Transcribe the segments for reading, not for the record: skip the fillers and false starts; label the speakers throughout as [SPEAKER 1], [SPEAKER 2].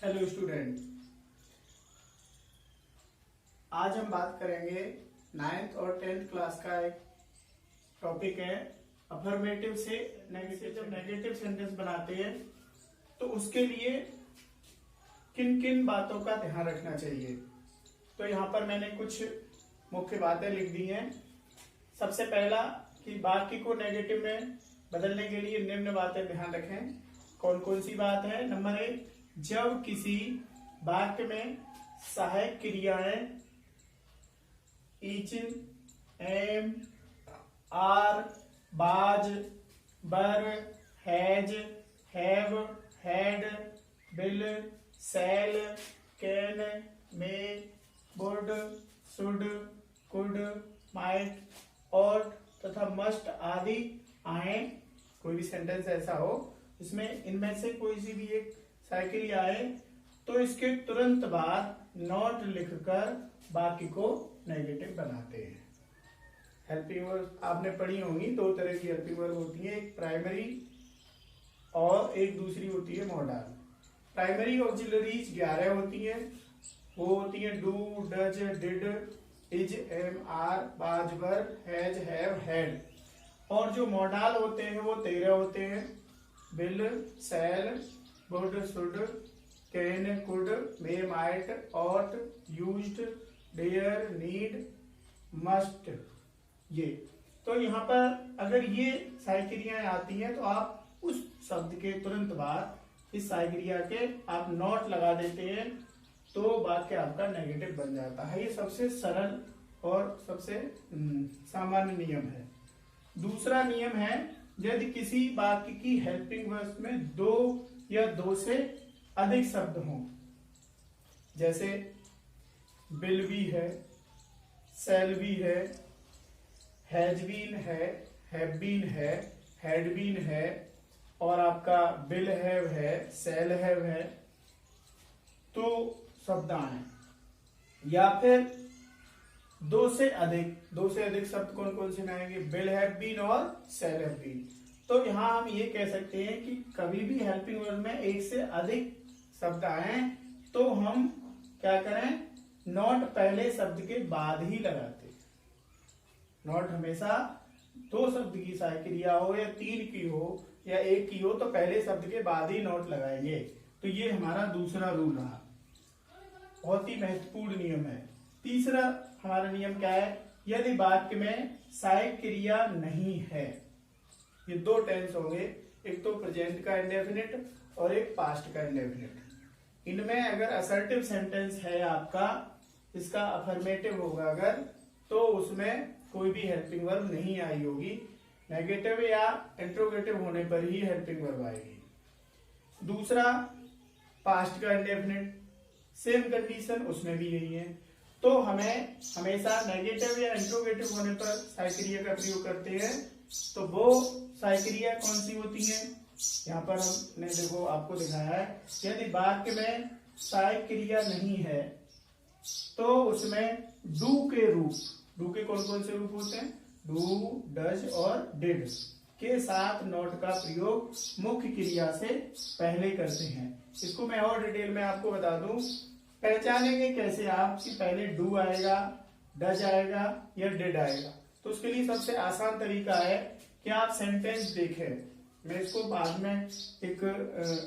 [SPEAKER 1] Hello student, आज हम बात करेंगे 9th और 10th क्लास का एक टॉपिक है अफर्मेटिव से नेगेटिव। जब नेगेटिव सेंटेंस बनाते हैं तो उसके लिए किन किन बातों का ध्यान रखना चाहिए। तो यहाँ पर मैंने कुछ मुख्य बातें लिख दी हैं। सबसे पहला कि वाक्य को नेगेटिव में बदलने के लिए निम्न बातें ध्यान रखें। कौन कौन सी बात है? नंबर 1, जब किसी वाक्य में सहायक क्रियाएं each, M, are, was, were, has, have, had, will, shall, can, may, would, should, could, might, और तथा मस्ट आदि आए। कोई भी सेंटेंस ऐसा हो इसमें इनमें से कोई सी भी एक सहायक क्रिया आए तो इसके तुरंत बाद नॉट लिखकर वाक्य को नेगेटिव बनाते हैं। हेल्पिंग वर्ब आपने पढ़ी होंगी, दो तरह की हेल्पिंग वर्ब होती है, एक प्राइमरी और एक दूसरी होती है मॉडल। प्राइमरी ऑक्सिलरीज 11 होती है, वो होती है do, does, did, is, am, are, was, were, has, have, had. और जो मॉडल होते हैं वो 13 होते हैं, will, shall, would, should, can, could, may, might, ought, used, dare, need, must. ये तो यहाँ पर अगर ये सहायक क्रियाएं आती हैं तो आप उस शब्द के तुरंत बाद इस सहायक क्रिया के आप नॉट लगा देते हैं तो वाक्य आपका नेगेटिव बन जाता है। ये सबसे सरल और सबसे सामान्य नियम है। दूसरा नियम है, यदि किसी वाक्य की हेल्पिंग वर्ब्स में 2 या 2 से अधिक शब्द हों, जैसे विल भी है, शैल भी है, हैज बीन है, हैव बीन है, हैड बीन है, और आपका विल हैव है, शैल हैव है, तो शब्द आए। या फिर 2 से अधिक शब्द कौन कौन से में आएंगे? विल हैव बीन और शैल हैव बीन। तो यहां हम ये कह सकते हैं कि कभी भी हेल्पिंग वर्ब में 1 से अधिक शब्द आए तो हम क्या करें? नॉट पहले शब्द के बाद ही लगाते। नॉट हमेशा 2 शब्द की सहायक क्रिया हो या 3 की हो या 1 की हो तो पहले शब्द के बाद ही नॉट लगाएंगे। तो ये हमारा दूसरा रूल रहा, बहुत ही महत्वपूर्ण नियम है। तीसरा हमारा नियम क्या है? यदि वाक्य में सहायक क्रिया नहीं है, ये 2 टेंस होंगे, एक तो प्रेजेंट का इंडेफिनिट और एक पास्ट का इंडेफिनिट। इनमें अगर असर्टिव सेंटेंस है आपका, इसका अफर्मेटिव होगा अगर, तो उसमें कोई भी हेल्पिंग वर्ब नहीं आई होगी। नेगेटिव या इंट्रोगेटिव होने पर ही हेल्पिंग वर्ब आएगी। दूसरा पास्ट का इंडेफिनिट, सेम कंडीशन, उसमें भी यही है। तो हमें हमेशा नेगेटिव या इंट्रोगेटिव होने पर सहायक क्रिया का प्रयोग करते हैं। तो वो सहायक क्रिया कौन सी होती है? यहाँ पर हमने देखो आपको दिखाया है, यदि वाक्य में सहायक क्रिया नहीं है तो उसमें डू के रूप, डू के कौन कौन से रूप होते हैं? डू, डज और डिड के साथ नॉट का प्रयोग मुख्य क्रिया से पहले करते हैं। इसको मैं और डिटेल में आपको बता दूं। पहचानेंगे कैसे आप कि पहले डू आएगा, डज आएगा या डिड आएगा? तो उसके लिए सबसे आसान तरीका है कि आप सेंटेंस देखें। मैं इसको बाद में एक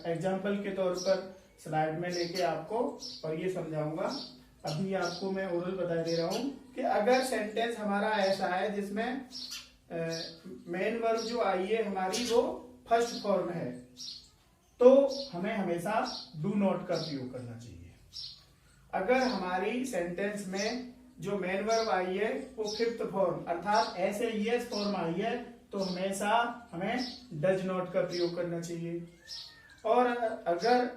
[SPEAKER 1] एग्जाम्पल के तौर पर स्लाइड में लेके आपको और ये समझाऊंगा। अभी आपको मैं ओरल बता दे रहा हूं कि अगर सेंटेंस हमारा ऐसा है जिसमें मेन वर्ब जो आई है हमारी वो फर्स्ट फॉर्म है, तो हमें हमेशा डू नॉट का प्रयोग करना चाहिए। अगर हमारी सेंटेंस में जो मेन वर्ब आई है वो 5th फॉर्म अर्थात ऐसे यस फॉर्म आई है तो हमेशा हमें डज नॉट का प्रयोग करना चाहिए। और अगर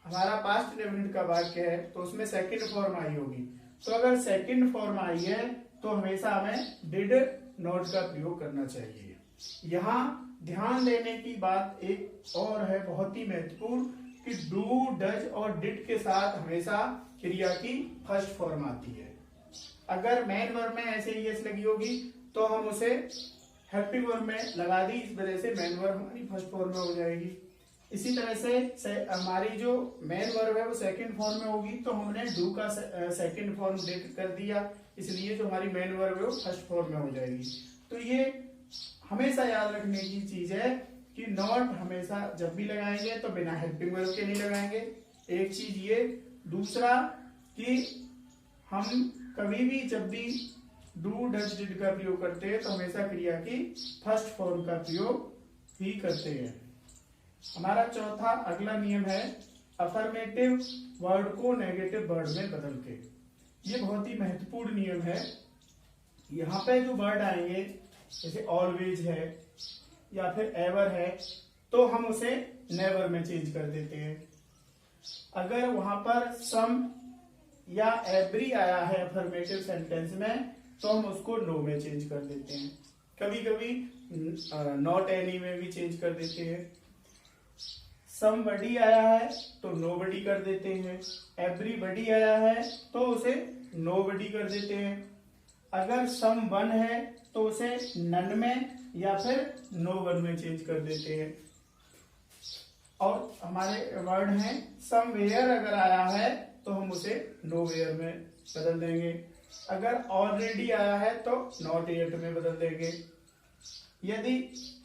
[SPEAKER 1] हमारा पास्ट इंडेफिनिट का वाक्य है तो उसमें 2nd फॉर्म आई होगी, तो अगर 2nd फॉर्म आई है तो हमेशा हमें डिड नॉट का प्रयोग करना चाहिए। यहाँ ध्यान देने की बात एक और है, बहुत ही महत्वपूर्ण, कि डू, डज और डिड के साथ हमेशा क्रिया की फर्स्ट फॉर्म आती है। अगर मेन वर्ब में ऐसे ही यस लगी होगी तो हम उसे हेल्पिंग वर्ब में लगा दी, इस वजह से मेन वर्ब हमारी फर्स्ट फॉर्म में हो जाएगी। इसी तरह से हमारी जो मेन वर्ब है वो सेकंड फॉर्म में होगी, तो हमने डू का सेकंड फॉर्म कर दिया, इसलिए जो हमारी मेन वर्ब है वो फर्स्ट फॉर्म में हो जाएगी। तो ये हमेशा याद रखने की चीज है कि नॉट हमेशा जब भी लगाएंगे तो बिना हेल्पिंग वर्ब के नहीं लगाएंगे, एक चीज ये। दूसरा कि हम कभी भी जब भी डू डज डिड का प्रयोग करते हैं तो हमेशा क्रिया की फर्स्ट फॉर्म का प्रयोग ही करते हैं। हमारा चौथा अगला नियम है अफर्मेटिव वर्ड को नेगेटिव वर्ड में बदल के। ये बहुत ही महत्वपूर्ण नियम है। यहाँ पे जो वर्ड आएंगे जैसे ऑलवेज है या फिर एवर है, तो हम उसे नेवर में चेंज कर देते हैं। अगर वहां पर सम या एवरी आया है अफर्मेटिव सेंटेंस में, तो हम उसको नो में चेंज कर देते हैं। कभी कभी नॉट एनी में भी चेंज कर देते हैं। समबडी आया है तो नोबडी कर देते हैं। एवरीबडी आया है तो उसे नोबडी कर देते हैं। अगर सम वन है तो उसे नन में या फिर नो वन में चेंज कर देते हैं। और हमारे वर्ड हैं समवेयर, अगर आया है तो हम उसे नोवेयर में बदल देंगे। अगर ऑलरेडी आया है तो नॉट येट में बदल देंगे। यदि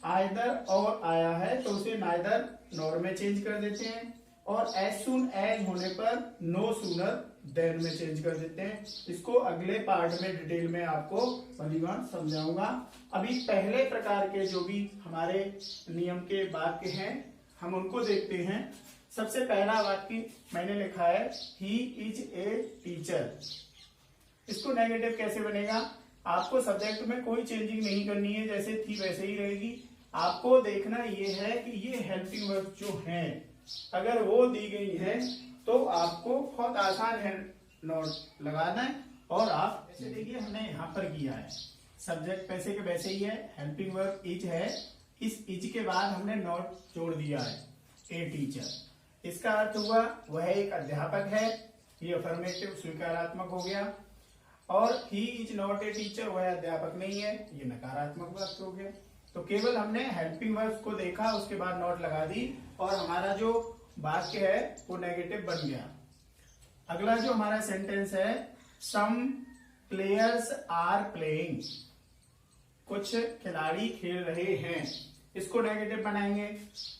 [SPEAKER 1] आइदर और आया है तो उसे नाइदर नॉर में चेंज कर देते हैं। और एज सुन एज होने पर नो सूनर देन में चेंज कर देते हैं। इसको अगले पार्ट में डिटेल में आपको भलीभांत समझाऊंगा। अभी पहले प्रकार के जो भी हमारे नियम के वाक्य हैं हम उनको देखते हैं। सबसे पहला वाक्य मैंने लिखा है ही इज ए टीचर। इसको नेगेटिव कैसे बनेगा? आपको सब्जेक्ट में कोई चेंजिंग नहीं करनी है, जैसे थी वैसे ही रहेगी। आपको देखना ये है कि ये हेल्पिंग वर्ब जो है अगर वो दी गई है तो आपको बहुत आसान है नोट लगाना है। और आप जैसे देखिए हमने यहाँ पर किया है, सब्जेक्ट वैसे के वैसे ही है, हेल्पिंग वर्ब इज है, इस इज के बाद हमने नॉट जोड़ दिया है ए टीचर। इसका अर्थ हुआ वह एक अध्यापक है, ये अफर्मेटिव स्वीकारात्मक हो गया। और he is not a teacher, वह अध्यापक नहीं है, ये नकारात्मक वाक्य हो गया। तो केवल हमने हेल्पिंग वर्ब को देखा, उसके बाद नॉट लगा दी और हमारा जो वाक्य है वो नेगेटिव बन गया। अगला जो हमारा सेंटेंस है सम प्लेयर्स आर प्लेइंग, कुछ खिलाड़ी खेल रहे हैं, इसको नेगेटिव बनाएंगे।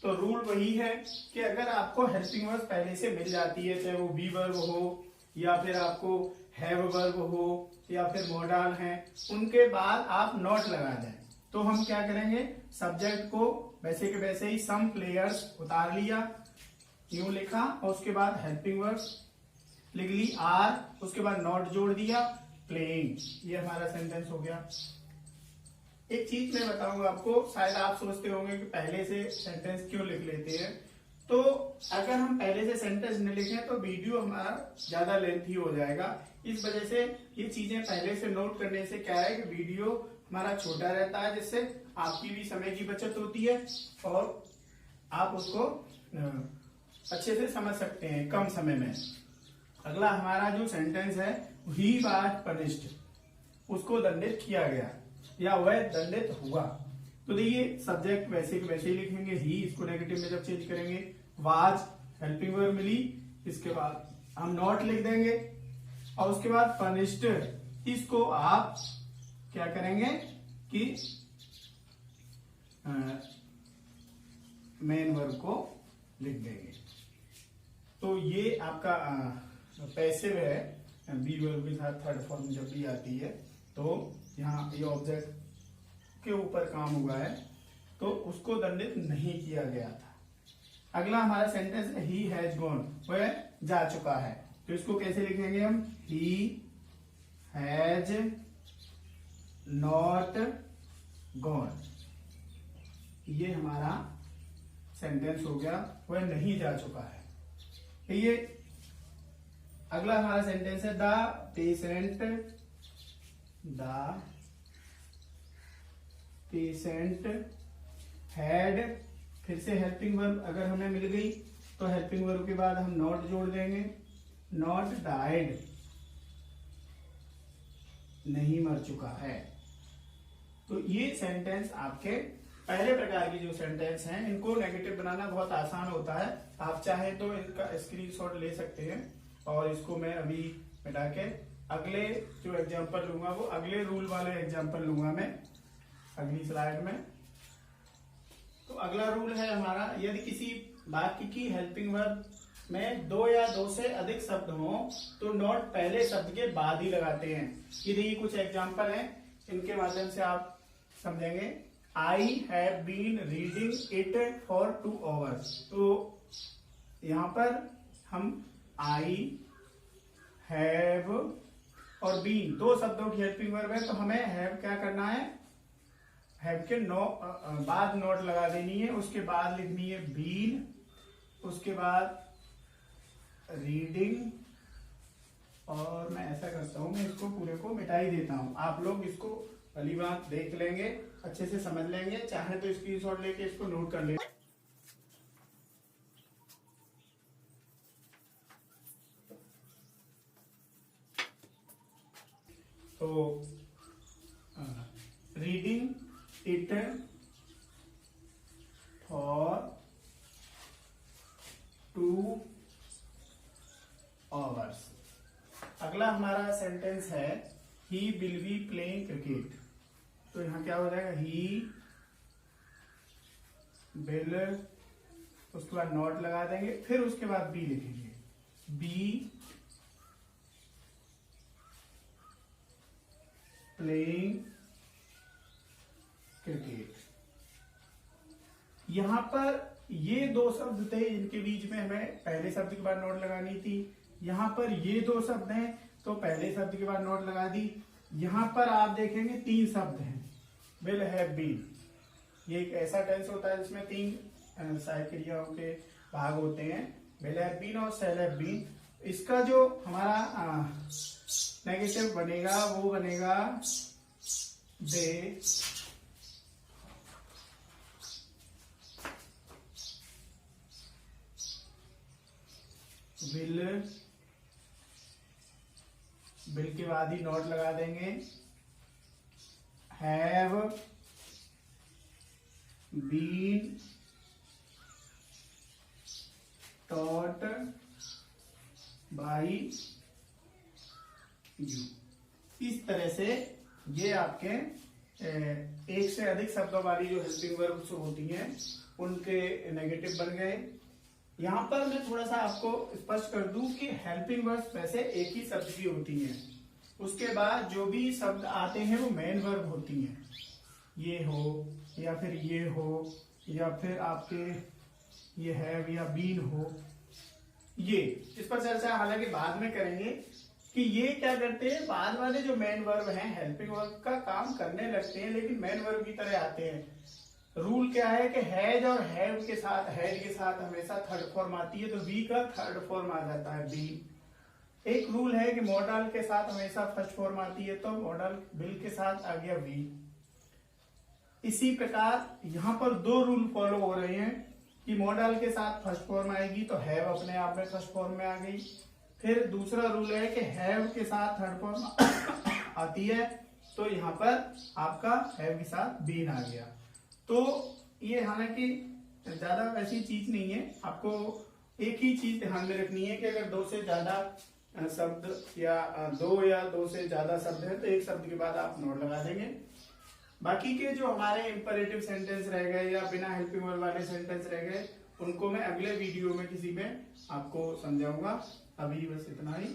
[SPEAKER 1] तो रूल वही है कि अगर आपको हेल्पिंग वर्ब पहले से मिल जाती है, चाहे वो बी वर्ब हो या फिर आपको हैव वर्ब हो या फिर मोडाल है, उनके बाद आप नॉट लगा दें। तो हम क्या करेंगे, सब्जेक्ट को वैसे के वैसे ही सम प्लेयर्स उतार लिया, यूं लिखा और उसके बाद हेल्पिंग वर्ब लिख ली आर, उसके बाद नॉट जोड़ दिया प्लेइंग, ये हमारा सेंटेंस हो गया। एक चीज मैं बताऊंगा आपको, शायद आप सोचते होंगे कि पहले से सेंटेंस क्यों लिख लेते हैं। तो अगर हम पहले से सेंटेंस न लिखें तो वीडियो हमारा ज्यादा लेंथी हो जाएगा। इस वजह से ये चीजें पहले से नोट करने से क्या है कि वीडियो हमारा छोटा रहता है, जिससे आपकी भी समय की बचत होती है और आप उसको अच्छे से समझ सकते हैं कम समय में। अगला हमारा जो सेंटेंस है ही वाज पनिश्ड, उसको दंडित किया गया या वह दंडित हुआ। तो देखिए सब्जेक्ट वैसे के वैसे ही लिखेंगे, ही इसको नेगेटिव में जब चेंज करेंगे, वाज हेल्पिंग वर्ब मिली, इसके बाद हम नॉट लिख देंगे और उसके बाद पनिश्ड, इसको आप क्या करेंगे कि मेन वर्ब को लिख देंगे। तो ये आपका पैसिव है, बी वर्ब के साथ थर्ड फॉर्म जब भी आती है तो यहाँ ये ऑब्जेक्ट के ऊपर काम हुआ है तो उसको दंडित नहीं किया गया था। अगला हमारा सेंटेंस है ही हैज गॉन, वह जा चुका है। तो इसको कैसे लिखेंगे हम, ही हैज नॉट गॉन, ये हमारा सेंटेंस हो गया, वह नहीं जा चुका है। ये अगला हमारा सेंटेंस है द पेशेंट हैड, फिर से हेल्पिंग वर्ब अगर हमें मिल गई तो हेल्पिंग वर्ब के बाद हम नॉट जोड़ देंगे, नॉट डाइड, नहीं मर चुका है। तो ये सेंटेंस आपके पहले प्रकार की जो सेंटेंस हैं इनको नेगेटिव बनाना बहुत आसान होता है। आप चाहें तो इनका स्क्रीनशॉट ले सकते हैं और इसको मैं अभी मिटा के अगले जो एग्जांपल लूंगा वो अगले रूल वाले एग्जांपल लूंगा मैं अगली स्लाइड में। तो अगला रूल है हमारा, यदि किसी वाक्य की हेल्पिंग वर्ब में दो या दो से अधिक शब्द हो तो नॉट पहले शब्द के बाद ही लगाते हैं। ये देखिए कुछ एग्जांपल हैं, इनके माध्यम से आप समझेंगे। I have been reading it for 2 hours। तो यहाँ पर हम I have और been दो शब्दों की हेल्पिंग वर्ब है, तो हमें have क्या करना है, have के बाद नोट लगा देनी है, उसके बाद लिखनी है been, उसके बाद रीडिंग, और मैं ऐसा करता हूं, मैं इसको पूरे को मिटा ही देता हूं। आप लोग इसको पहली बात देख लेंगे, अच्छे से समझ लेंगे, चाहे तो स्क्रीनशॉट लेके इसको नोट कर लेंगे। तो रीडिंग इट फॉर 2 hours। अगला हमारा सेंटेंस है he will be playing cricket. तो यहां क्या हो जाएगा, ही विल, उसके बाद नॉट लगा देंगे, फिर उसके बाद बी लिखेंगे, बी प्लेइंग क्रिकेट। यहां पर ये दो शब्द थे, इनके बीच में हमें पहले शब्द के बाद नोट लगानी थी। यहां पर ये दो शब्द हैं तो पहले शब्द के बाद नोट लगा दी। यहां पर आप देखेंगे 3 शब्द हैं, विल हैव बीन। ये एक ऐसा टेंस होता है जिसमें 3 सहायक क्रियाओं के भाग होते हैं, विल हैव बीन और शैल हैव बीन। इसका जो हमारा नेगेटिव बनेगा वो बनेगा दे विल के बाद ही नोट लगा देंगे, have been taught by you. इस तरह से ये आपके एक से अधिक शब्दों वाली जो हेल्पिंग वर्ब्स होती हैं उनके नेगेटिव बन गए। यहां पर मैं थोड़ा सा आपको स्पष्ट कर दूं कि हेल्पिंग वर्ब्स वैसे एक ही शब्द की होती हैं, उसके बाद जो भी शब्द आते हैं वो मेन वर्ब होती हैं। ये हो या फिर ये हो या फिर आपके ये हैव या बीन हो, ये इस पर चर्चा हालांकि बाद में करेंगे कि ये क्या करते हैं, बाद वाले जो मेन वर्ब हैं हेल्पिंग वर्ब का काम करने लगते हैं लेकिन मेन वर्ब की तरह आते हैं। रूल क्या है कि हैज और हैव के साथ, हैज के साथ हमेशा थर्ड फॉर्म आती है, तो बी का थर्ड फॉर्म आ जाता है बी। एक रूल है कि मॉडल के साथ हमेशा फर्स्ट फॉर्म आती है, तो मॉडल बिल के साथ आ गया बी। इसी प्रकार यहाँ पर 2 रूल फॉलो हो रहे हैं कि मॉडल के साथ फर्स्ट फॉर्म आएगी तो हैव अपने आप में फर्स्ट फॉर्म में आ गई। फिर दूसरा रूल है कि हैव के साथ थर्ड फॉर्म आती है तो यहाँ पर आपका हैव के साथ बीन आ गया। तो ये हालांकि ज्यादा वैसी चीज नहीं है, आपको एक ही चीज ध्यान में रखनी है कि अगर 2 से ज्यादा शब्द या 2 या 2 से ज्यादा शब्द है तो एक शब्द के बाद आप नोट लगा देंगे। बाकी के जो हमारे इंपरेटिव सेंटेंस रह गए या बिना हेल्पिंग वर्ब वाले सेंटेंस रह गए उनको मैं अगले वीडियो में किसी में आपको समझाऊंगा। अभी बस इतना ही।